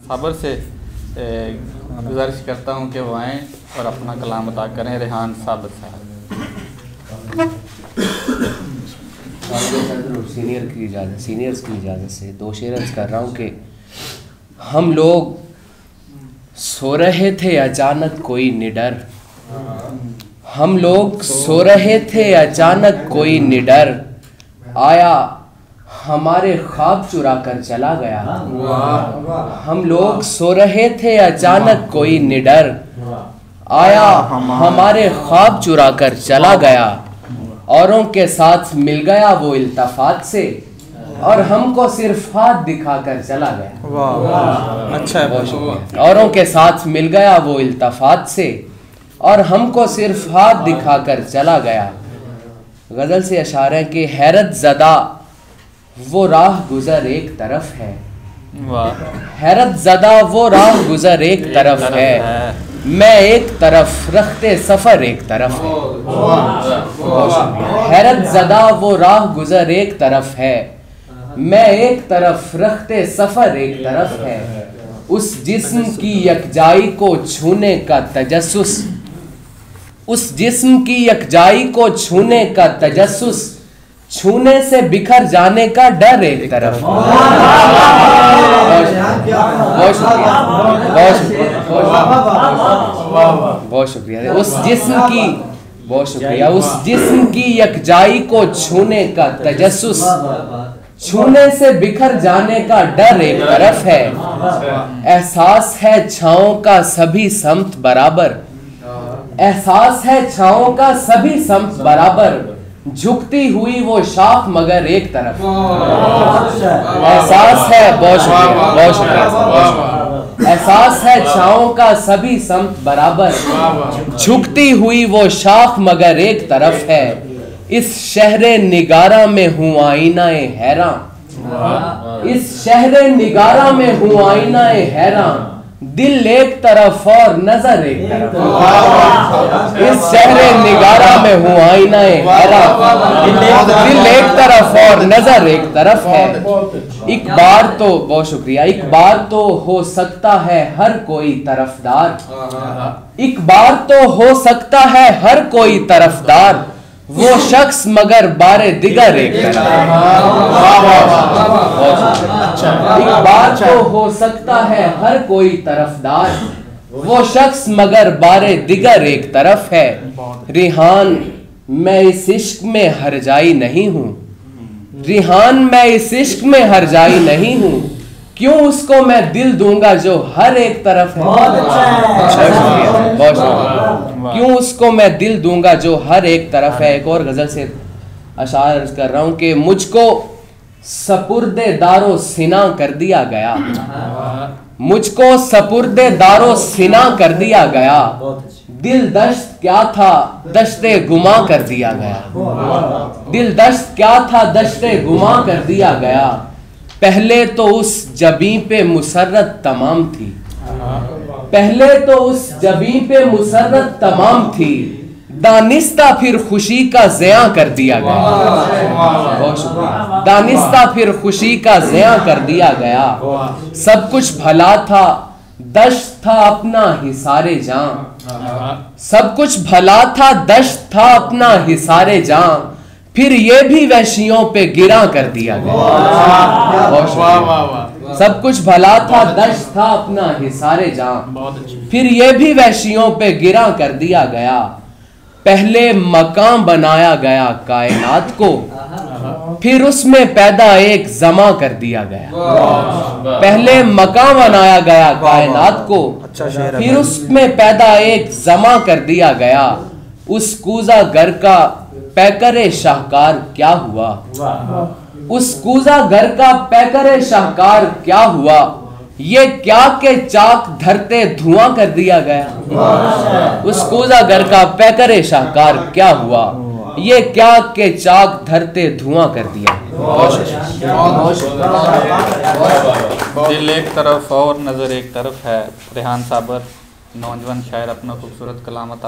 साबर से गुजारिश करता हूँ कि वो आएँ और अपना कलाम अता करें। रेहान साबर साहब। सीनियर्स की इजाज़त से दो शेर अर्ज़ कर रहा हूँ कि हम लोग सो रहे थे अचानक कोई निडर, हम लोग सो रहे थे अचानक कोई निडर आया हमारे ख्वाब चुरा कर चला गया। हम लोग सो रहे थे अचानक कोई निडर आया हमारे ख्वाब चुरा कर चला गया। औरों के साथ मिल गया वो इल्तफात से और हमको सिर्फ हाथ दिखाकर चला गया। वाह, अच्छा है। औरों के साथ मिल गया वो इल्तफात से और हमको सिर्फ हाथ दिखाकर चला गया। गज़ल से अशार है कि हैरत ज़दा वो राह गुज़र एक तरफ है, हैरत ज़दा वो राह गुज़र एक तरफ है, मैं एक तरफ रखते सफ़र एक तरफ है। हैरत ज़दा वो राह गुज़र एक तरफ है, मैं एक तरफ रखते सफ़र एक तरफ है। उस जिस्म की यकजाई को छूने का तजस्सुस, उस जिस्म की यकजाई को छूने का तजस्सुस, छूने से बिखर जाने का डर एक तरफ। बहुत शुक्रिया। उस जिस्म की, बहुत शुक्रिया, उस जिस्म की यकजाई को छूने का तजस्सुस, छूने से बिखर जाने का डर एक तरफ है। एहसास है छाओं का सभी समत बराबर, एहसास है छाओं का सभी समत बराबर, झुकती हुई वो शाख मगर एक तरफ। एहसास है, बहुत शुक्रिया, बहुत शुक्रिया। एहसास है छाओं का सभी समत बराबर, झुकती हुई वो शाख मगर एक तरफ है। इस शहरे निगारा में हूँ आईनाए हैरान, इस शहरे निगारा में हूँ आईनाए हैरान, दिल एक तरफ और नजर एक तरफ। इस शहरे निगारा में हूँ आईनाए हैरान, दिल एक तरफ और नजर एक तरफ है। एक बार तो, बहुत शुक्रिया, एक बार तो हो सकता है हर कोई तरफदार, एक बार तो हो सकता है हर कोई तरफदार, वो शख्स मगर बारे दिगर एक तरफ। एक बार तो हो सकता है हर कोई तरफदार, वो शख्स मगर बारे दिगर एक तरफ है। रिहान मैं इस इश्क में हरजाई नहीं हूँ, रिहान मैं इस इश्क में हरजाई नहीं हूँ, क्यों उसको मैं दिल दूंगा जो हर एक तरफ है। बहुत शुक्रिया। क्यों उसको मैं दिल दूंगा जो हर एक तरफ है। एक और गजल से अशार अर्ज कर रहा हूं कि मुझको सपुर्दे दारो सिना कर दिया गया, मुझको सपुर्दे दारो सिना कर दिया गया, दिल दश्त क्या था दश्ते गुमा कर दिया गया, दिल दश्त क्या था दश्ते गुमा कर दिया गया। पहले तो उस जबी पे मुसर्रत तमाम थी, पहले तो उस जबी पे मुसर्रत तमाम थी, दानिस्ता फिर खुशी का ज़िया कर दिया गया। बहुत शुक्रिया। दानिस्ता फिर खुशी का ज़िया कर दिया गया। सब कुछ भला था दश्त था अपना हिसारे जां, सब कुछ भला था दश्त था अपना हिसारे जां, फिर ये भी वहशियों पे गिरा कर दिया गया। सब कुछ भला था दश्त था अपना हिसारे जां, फिर ये भी वहशियों पे गिरा कर दिया गया। पहले मकान बनाया गया कायनात को, फिर उसमें पैदा एक जमा कर दिया गया। पहले मकान बनाया गया कायनात को, फिर उसमें पैदा एक जमा कर दिया गया। उस कूजा घर का पैकरे शाहकार क्या हुआ, उस कूजा घर का पैकरे शाहकार क्या हुआ, ये क्या के चाक धरते धुआं कर दिया गया। उस कूजा घर का पैकरे शाहकार क्या हुआ, ये क्या के चाक धरते धुआं कर दिया। दिल एक तरफ और नजर एक तरफ है। रेहान साबर नौजवान शायर अपना खूबसूरत कलाम अता